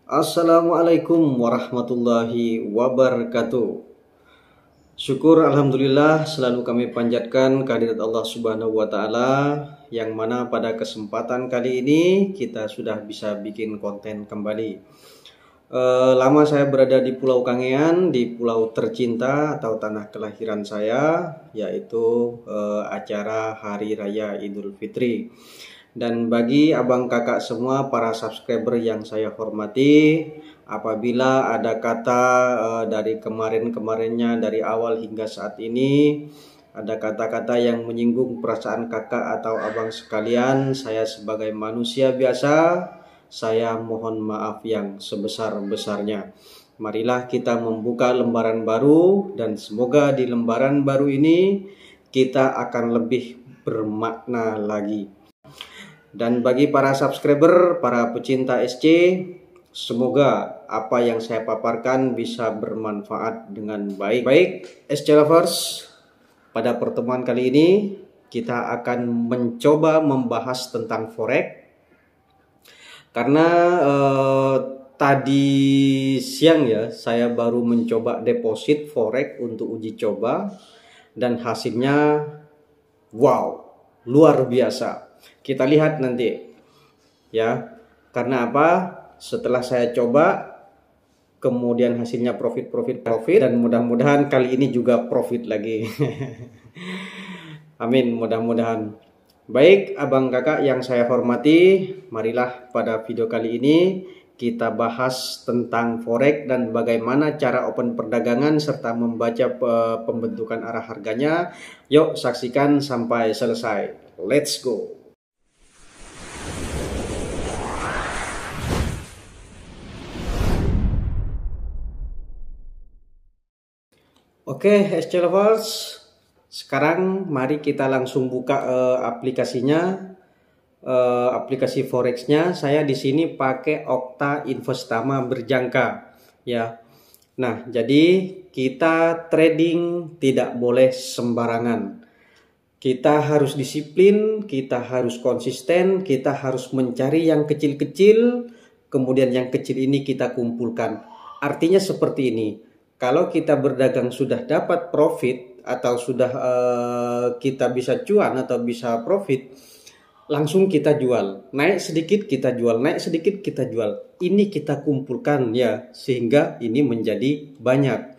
Assalamualaikum warahmatullahi wabarakatuh. Syukur alhamdulillah selalu kami panjatkan kehadirat Allah Subhanahu wa taala yang mana pada kesempatan kali ini kita sudah bisa bikin konten kembali. Lama saya berada di Pulau Kangean, di pulau tercinta atau tanah kelahiran saya, yaitu acara Hari Raya Idul Fitri. Dan bagi abang kakak semua para subscriber yang saya hormati, apabila ada kata dari kemarin-kemarinnya, dari awal hingga saat ini, ada kata-kata yang menyinggung perasaan kakak atau abang sekalian, saya sebagai manusia biasa, saya mohon maaf yang sebesar-besarnya. Marilah kita membuka lembaran baru dan semoga di lembaran baru ini kita akan lebih bermakna lagi. Dan bagi para subscriber, para pecinta SC, semoga apa yang saya paparkan bisa bermanfaat dengan baik. Baik, SC Lovers, pada pertemuan kali ini kita akan mencoba membahas tentang forex. Karena tadi siang ya, saya baru mencoba deposit forex untuk uji coba dan hasilnya wow, luar biasa. Kita lihat nanti ya. Karena apa? Setelah saya coba kemudian hasilnya profit dan mudah-mudahan kali ini juga profit lagi. Amin, mudah-mudahan. Baik, abang kakak yang saya hormati, marilah pada video kali ini kita bahas tentang forex dan bagaimana cara open perdagangan serta membaca pembentukan arah harganya. Yuk saksikan sampai selesai. Let's go. Oke, SC Lovers, sekarang mari kita langsung buka aplikasinya, aplikasi forexnya. Saya di sini pakai Okta Investama berjangka, ya. Nah, jadi kita trading tidak boleh sembarangan. Kita harus disiplin, kita harus konsisten, kita harus mencari yang kecil-kecil, kemudian yang kecil ini kita kumpulkan. Artinya seperti ini. Kalau kita berdagang sudah dapat profit atau sudah kita bisa cuan atau bisa profit, langsung kita jual. Naik sedikit kita jual, naik sedikit kita jual. Ini kita kumpulkan ya, sehingga ini menjadi banyak.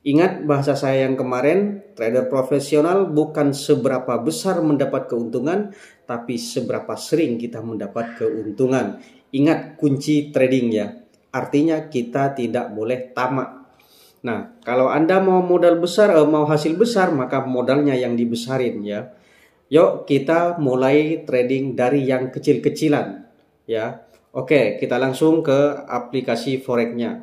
Ingat bahasa saya yang kemarin, trader profesional bukan seberapa besar mendapat keuntungan, tapi seberapa sering kita mendapat keuntungan. Ingat kunci trading ya, artinya kita tidak boleh tamak. Nah, kalau Anda mau modal besar, mau hasil besar, maka modalnya yang dibesarin ya. Yuk kita mulai trading dari yang kecil-kecilan ya. Oke, kita langsung ke aplikasi forexnya.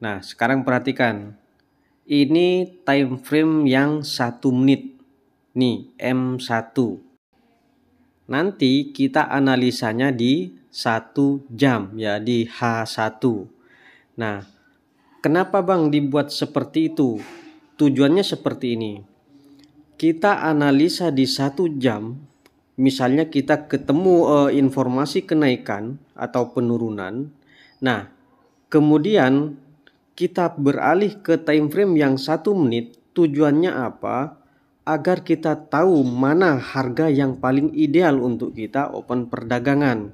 Nah, sekarang perhatikan. Ini time frame yang 1 menit. Nih, M1. Nanti kita analisanya di 1 jam ya, di H1. Nah, kenapa Bang dibuat seperti itu? Tujuannya seperti ini. Kita analisa di 1 jam, misalnya kita ketemu informasi kenaikan atau penurunan. Nah, kemudian kita beralih ke time frame yang 1 menit. Tujuannya apa? Agar kita tahu mana harga yang paling ideal untuk kita open perdagangan.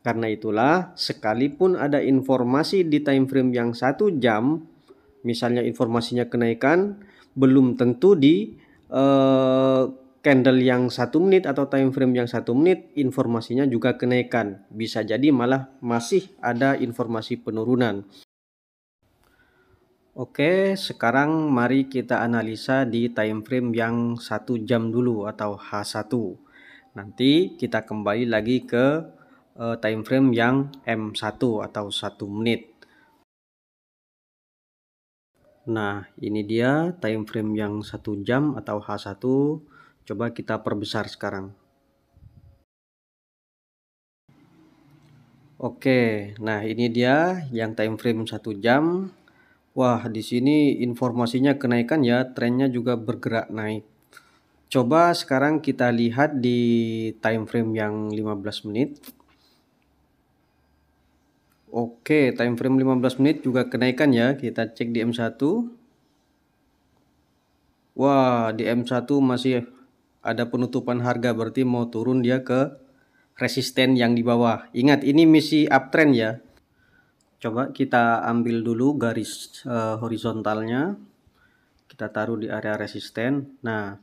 Karena itulah sekalipun ada informasi di time frame yang 1 jam, misalnya informasinya kenaikan, belum tentu di candle yang 1 menit atau time frame yang 1 menit informasinya juga kenaikan. Bisa jadi malah masih ada informasi penurunan. Oke, sekarang mari kita analisa di time frame yang 1 jam dulu atau H1. Nanti kita kembali lagi ke time frame yang M1 atau 1 menit. Nah, ini dia time frame yang 1 jam atau H1. Coba kita perbesar sekarang. Oke, nah ini dia yang time frame 1 jam. Wah, di sini informasinya kenaikan ya, trennya juga bergerak naik. Coba sekarang kita lihat di time frame yang 15 menit. Oke, time frame 15 menit juga kenaikan ya. Kita cek di M1. Wah, di M1 masih ada penutupan harga, berarti mau turun dia ke resisten yang di bawah. Ingat, ini misi uptrend ya. Coba kita ambil dulu garis horizontalnya. Kita taruh di area resisten. Nah,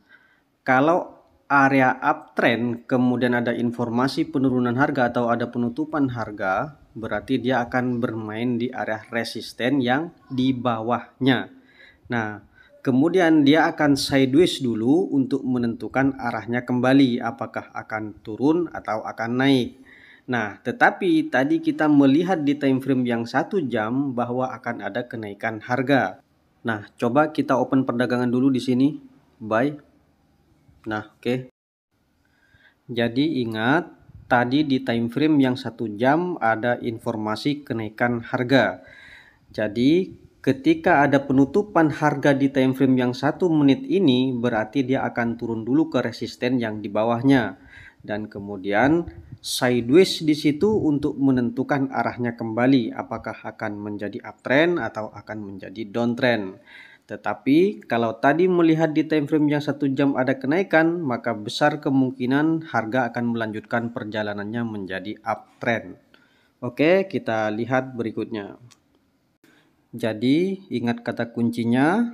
kalau area uptrend kemudian ada informasi penurunan harga atau ada penutupan harga, berarti dia akan bermain di area resisten yang di bawahnya. Nah, kemudian dia akan sideways dulu untuk menentukan arahnya kembali, apakah akan turun atau akan naik. Nah, tetapi tadi kita melihat di time frame yang 1 jam bahwa akan ada kenaikan harga. Nah, coba kita open perdagangan dulu di sini, buy. Nah, oke. Jadi ingat, tadi di time frame yang 1 jam ada informasi kenaikan harga. Jadi ketika ada penutupan harga di time frame yang 1 menit ini, berarti dia akan turun dulu ke resisten yang di bawahnya. Dan kemudian sideways di situ untuk menentukan arahnya kembali, apakah akan menjadi uptrend atau akan menjadi downtrend. Tetapi kalau tadi melihat di time frame yang 1 jam ada kenaikan, maka besar kemungkinan harga akan melanjutkan perjalanannya menjadi uptrend. Oke, kita lihat berikutnya. Jadi ingat kata kuncinya,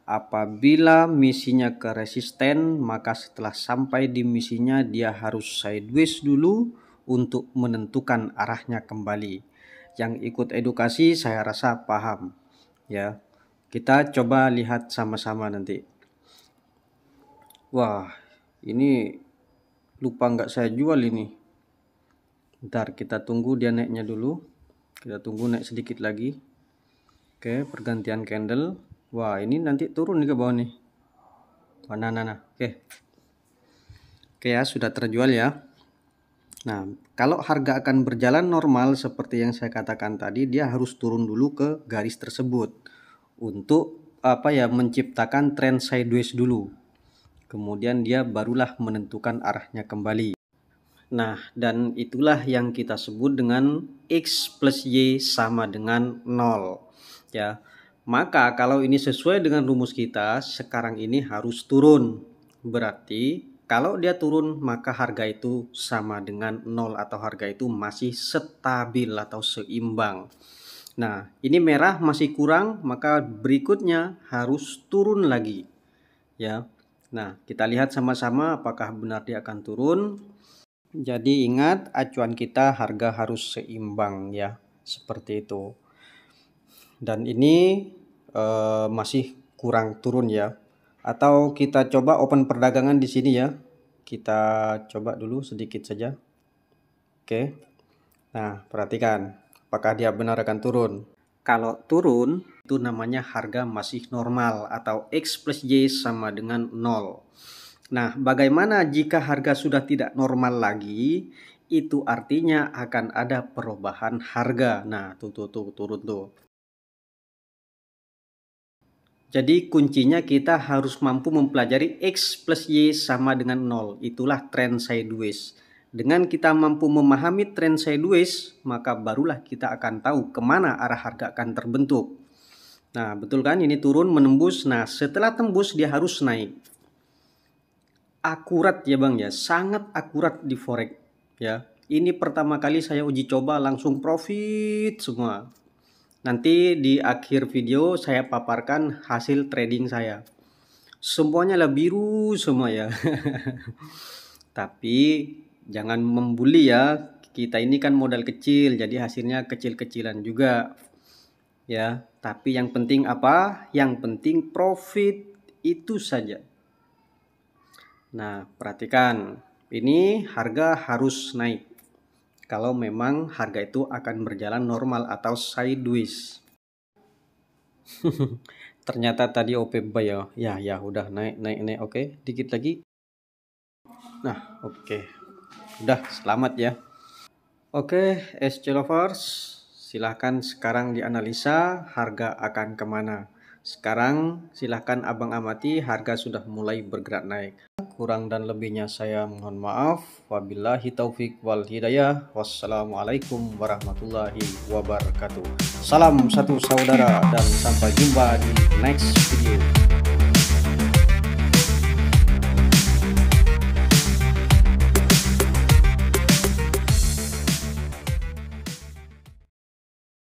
apabila misinya ke resisten, maka setelah sampai di misinya dia harus sideways dulu untuk menentukan arahnya kembali. Yang ikut edukasi saya rasa paham ya. Kita coba lihat sama-sama nanti. Wah, ini lupa nggak saya jual ini. Ntar kita tunggu dia naiknya dulu. Kita tunggu naik sedikit lagi. Oke, pergantian candle. Wah, ini nanti turun nih ke bawah nih. Nah. Oke ya, sudah terjual ya. Nah, kalau harga akan berjalan normal seperti yang saya katakan tadi, dia harus turun dulu ke garis tersebut untuk menciptakan trend sideways dulu. Kemudian dia barulah menentukan arahnya kembali. Nah, dan itulah yang kita sebut dengan X plus Y sama dengan 0. Ya, maka kalau ini sesuai dengan rumus kita, sekarang ini harus turun. Berarti kalau dia turun, maka harga itu sama dengan 0 atau harga itu masih stabil atau seimbang. Nah, ini merah masih kurang, maka berikutnya harus turun lagi. Ya. Nah, kita lihat sama-sama apakah benar dia akan turun. Jadi ingat, acuan kita harga harus seimbang ya, seperti itu. Dan ini masih kurang turun ya. Atau kita coba open perdagangan di sini ya. Kita coba dulu sedikit saja. Oke. Nah, perhatikan apakah dia benar akan turun. Kalau turun, itu namanya harga masih normal atau X plus Y sama dengan 0. Nah, bagaimana jika harga sudah tidak normal lagi? Itu artinya akan ada perubahan harga. Nah, tuh turun tuh. Jadi kuncinya kita harus mampu mempelajari X plus Y sama dengan 0. Itulah trend sideways. Dengan kita mampu memahami trend sideways, maka barulah kita akan tahu kemana arah harga akan terbentuk. Nah, betul kan? Ini turun menembus. Nah, setelah tembus dia harus naik. Akurat ya Bang ya, sangat akurat di forex ya. Ini pertama kali saya uji coba langsung profit semua. Nanti di akhir video saya paparkan hasil trading saya. Semuanya lah biru semua ya. Tapi jangan membuli ya. Kita ini kan modal kecil, jadi hasilnya kecil-kecilan juga. Ya, tapi yang penting apa? Yang penting profit itu saja. Nah, perhatikan. Ini harga harus naik. Kalau memang harga itu akan berjalan normal atau sideways. Ternyata tadi OP buy ya. Ya, udah naik. Oke, dikit lagi. Nah, oke. Udah, selamat ya. Oke, SC lovers, Silahkan sekarang dianalisa harga akan kemana. Sekarang silahkan abang amati, harga sudah mulai bergerak naik. Kurang dan lebihnya saya mohon maaf. Wabillahi taufik wal hidayah. Wassalamualaikum warahmatullahi wabarakatuh. Salam satu saudara dan sampai jumpa di next video.